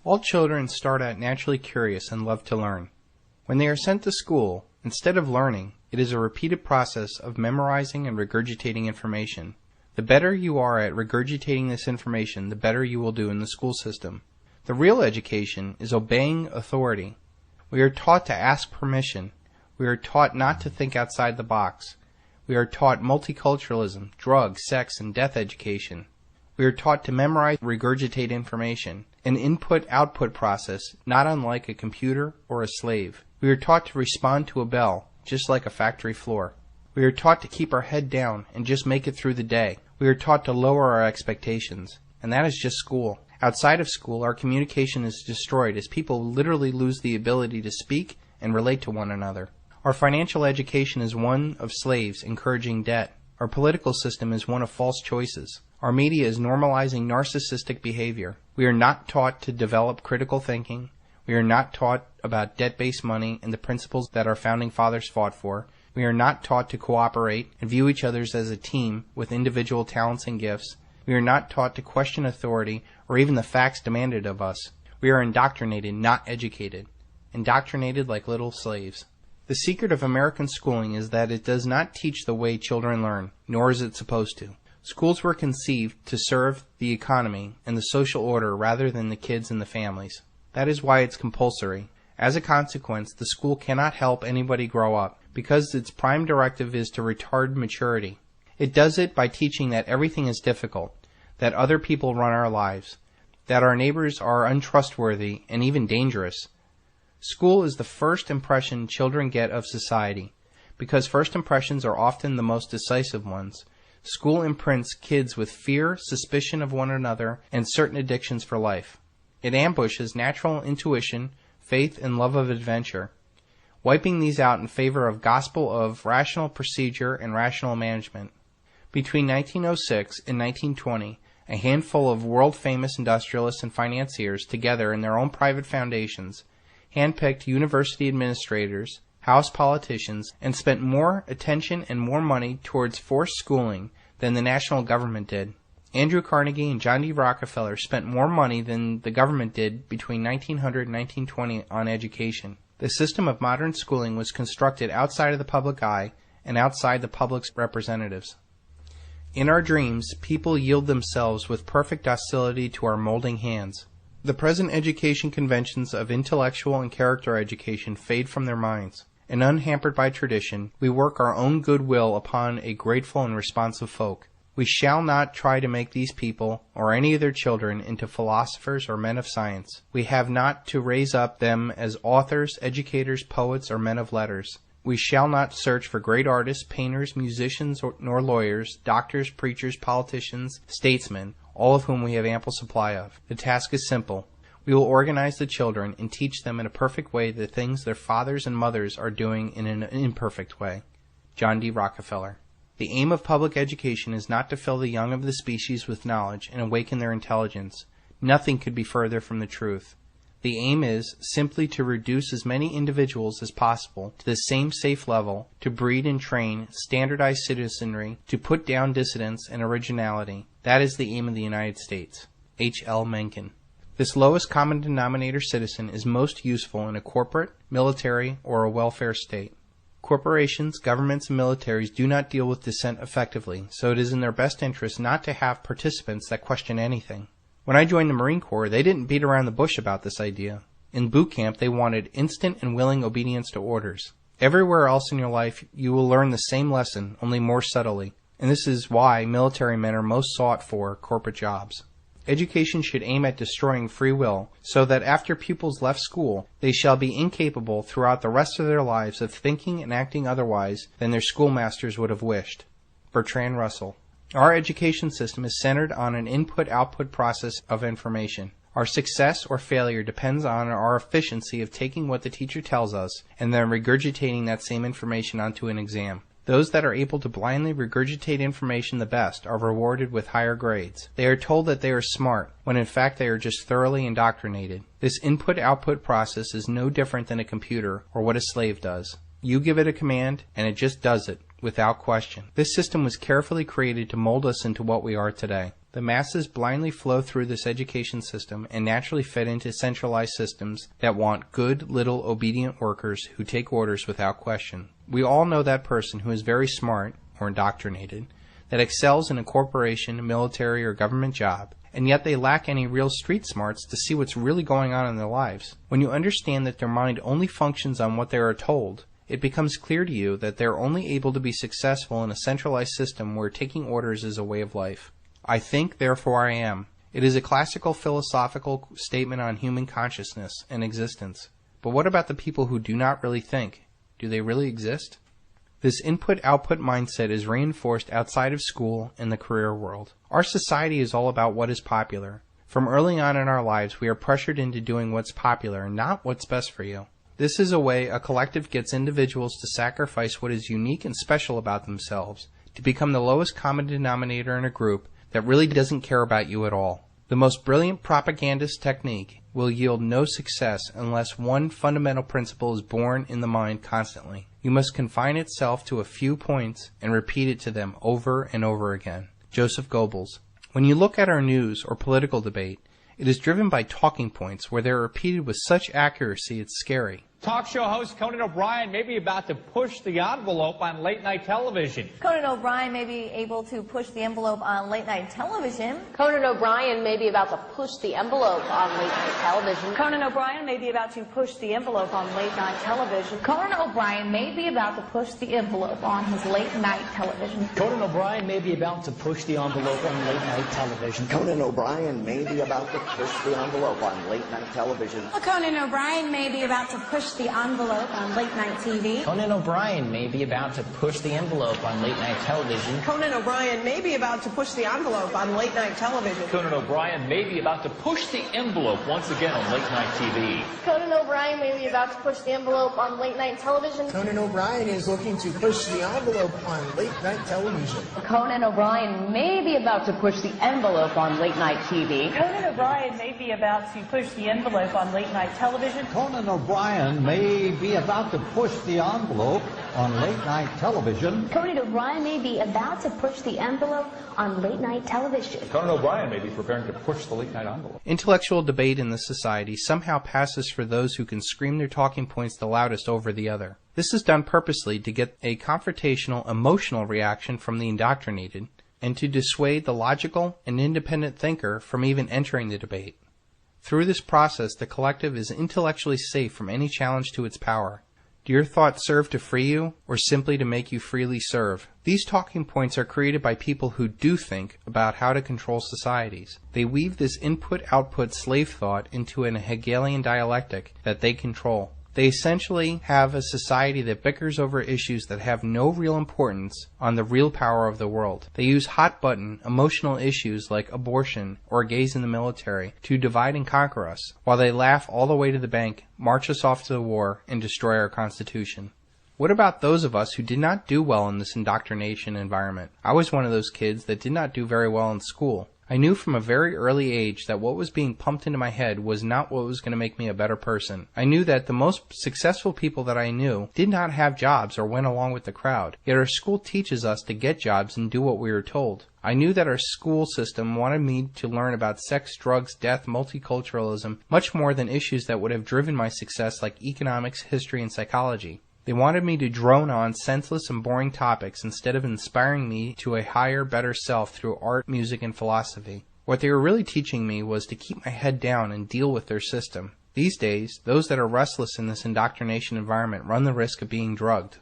All children start out naturally curious and love to learn. When they are sent to school, instead of learning, it is a repeated process of memorizing and regurgitating information. The better you are at regurgitating this information, the better you will do in the school system. The real education is obeying authority. We are taught to ask permission. We are taught not to think outside the box. We are taught multiculturalism, drug, sex, and death education. We are taught to memorize, regurgitate information, an input-output process not unlike a computer or a slave. We are taught to respond to a bell, just like a factory floor. We are taught to keep our head down and just make it through the day. We are taught to lower our expectations, and that is just school. Outside of school, our communication is destroyed as people literally lose the ability to speak and relate to one another. Our financial education is one of slaves encouraging debt. Our political system is one of false choices. Our media is normalizing narcissistic behavior. We are not taught to develop critical thinking. We are not taught about debt-based money and the principles that our founding fathers fought for. We are not taught to cooperate and view each other as a team with individual talents and gifts. We are not taught to question authority or even the facts demanded of us. We are indoctrinated, not educated. Indoctrinated like little slaves. The secret of American schooling is that it does not teach the way children learn, nor is it supposed to. Schools were conceived to serve the economy and the social order rather than the kids and the families. That is why it's compulsory. As a consequence, the school cannot help anybody grow up, because its prime directive is to retard maturity. It does it by teaching that everything is difficult, that other people run our lives, that our neighbors are untrustworthy and even dangerous. School is the first impression children get of society. Because first impressions are often the most decisive ones, school imprints kids with fear, suspicion of one another, and certain addictions for life. It ambushes natural intuition, faith, and love of adventure, wiping these out in favor of gospel of rational procedure and rational management. Between 1906 and 1920, a handful of world-famous industrialists and financiers together in their own private foundations handpicked university administrators, House politicians, and spent more attention and more money towards forced schooling than the national government did. Andrew Carnegie and John D. Rockefeller spent more money than the government did between 1900 and 1920 on education. The system of modern schooling was constructed outside of the public eye and outside the public's representatives. In our dreams, people yield themselves with perfect docility to our molding hands. The present education conventions of intellectual and character education fade from their minds, and unhampered by tradition, we work our own goodwill upon a grateful and responsive folk. We shall not try to make these people, or any of their children, into philosophers or men of science. We have not to raise up them as authors, educators, poets, or men of letters. We shall not search for great artists, painters, musicians, nor lawyers, doctors, preachers, politicians, statesmen, all of whom we have ample supply of. The task is simple. We will organize the children and teach them in a perfect way the things their fathers and mothers are doing in an imperfect way. John D. Rockefeller. The aim of public education is not to fill the young of the species with knowledge and awaken their intelligence. Nothing could be further from the truth. The aim is simply to reduce as many individuals as possible to the same safe level, to breed and train standardized citizenry, to put down dissidence and originality. That is the aim of the United States. H. L. Mencken. This lowest common denominator citizen is most useful in a corporate, military, or a welfare state. Corporations, governments, and militaries do not deal with dissent effectively, so it is in their best interest not to have participants that question anything. When I joined the Marine Corps, they didn't beat around the bush about this idea. In boot camp, they wanted instant and willing obedience to orders. Everywhere else in your life, you will learn the same lesson, only more subtly. And this is why military men are most sought for corporate jobs. Education should aim at destroying free will, so that after pupils left school, they shall be incapable throughout the rest of their lives of thinking and acting otherwise than their schoolmasters would have wished. Bertrand Russell. Our education system is centered on an input-output process of information. Our success or failure depends on our efficiency of taking what the teacher tells us and then regurgitating that same information onto an exam. Those that are able to blindly regurgitate information the best are rewarded with higher grades. They are told that they are smart, when in fact they are just thoroughly indoctrinated. This input-output process is no different than a computer or what a slave does. You give it a command, and it just does it, without question. This system was carefully created to mold us into what we are today. The masses blindly flow through this education system and naturally fit into centralized systems that want good, little, obedient workers who take orders without question. We all know that person who is very smart, or indoctrinated, that excels in a corporation, military, or government job, and yet they lack any real street smarts to see what's really going on in their lives. When you understand that their mind only functions on what they are told, it becomes clear to you that they are only able to be successful in a centralized system where taking orders is a way of life. I think, therefore I am. It is a classical philosophical statement on human consciousness and existence. But what about the people who do not really think? Do they really exist? This input-output mindset is reinforced outside of school and the career world. Our society is all about what is popular. From early on in our lives, we are pressured into doing what's popular and not what's best for you. This is a way a collective gets individuals to sacrifice what is unique and special about themselves, to become the lowest common denominator in a group that really doesn't care about you at all. The most brilliant propagandist technique will yield no success unless one fundamental principle is born in the mind constantly. You must confine itself to a few points and repeat it to them over and over again. Joseph Goebbels. When you look at our news or political debate, it is driven by talking points where they are repeated with such accuracy it's scary. Talk show host Conan O'Brien may be about to push the envelope on late-night television. Conan O'Brien may be able to push the envelope on late-night television. Conan O'Brien may be about to push the envelope on late-night television. Conan O'Brien may be about to push the envelope on late-night television. Conan O'Brien may be about to push the envelope on his late-night television. Conan O'Brien may be about to push the envelope on late-night television. Conan O'Brien may be about to push the envelope on late-night television. Conan O'Brien may be about to push the envelope on late-night TV. Conan O'Brien may be about to push the envelope on late-night television. Conan O'Brien may be about to push the envelope on late-night television. Conan O'Brien may be about to push the envelope once again on late-night TV. Conan O'Brien may be about to push the envelope on late-night television. Conan O'Brien is looking to push the envelope on late-night television. Conan O'Brien may be about to push the envelope on late-night TV. Conan O'Brien may be about to push the envelope on late-night television. Conan O'Brien may be about to push the envelope on late-night television. Conan O'Brien may be about to push the envelope on late-night television. Conan O'Brien may be preparing to push the late-night envelope. Intellectual debate in this society somehow passes for those who can scream their talking points the loudest over the other. This is done purposely to get a confrontational, emotional reaction from the indoctrinated and to dissuade the logical and independent thinker from even entering the debate. Through this process, the collective is intellectually safe from any challenge to its power. Do your thoughts serve to free you, or simply to make you freely serve? These talking points are created by people who do think about how to control societies. They weave this input-output slave thought into an Hegelian dialectic that they control. They essentially have a society that bickers over issues that have no real importance on the real power of the world. They use hot-button, emotional issues like abortion or gays in the military to divide and conquer us, while they laugh all the way to the bank, march us off to the war, and destroy our Constitution. What about those of us who did not do well in this indoctrination environment? I was one of those kids that did not do very well in school. I knew from a very early age that what was being pumped into my head was not what was going to make me a better person. I knew that the most successful people that I knew did not have jobs or went along with the crowd. Yet our school teaches us to get jobs and do what we are told. I knew that our school system wanted me to learn about sex, drugs, death, multiculturalism, much more than issues that would have driven my success like economics, history, and psychology. They wanted me to drone on senseless and boring topics instead of inspiring me to a higher, better self through art, music, and philosophy. What they were really teaching me was to keep my head down and deal with their system. These days, those that are restless in this indoctrination environment run the risk of being drugged.